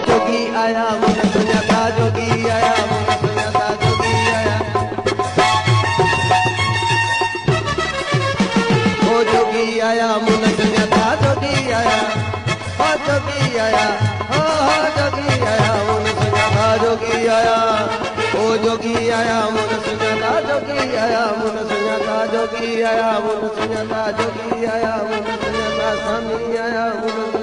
जोगी आया मन सुञाता जोगी आया मन सुञाता जोगी आया ओ जोगी आया मन सुञाता जोगी आया ओ जोगी आया ओ जोगी आया मन सुञाता जोगी आया ओ जोगी आया मन सुञाता जोगी आया मन सुञाता जोगी आया मन सुञाता जोगी आया मन सुञाता स्वामी आया मन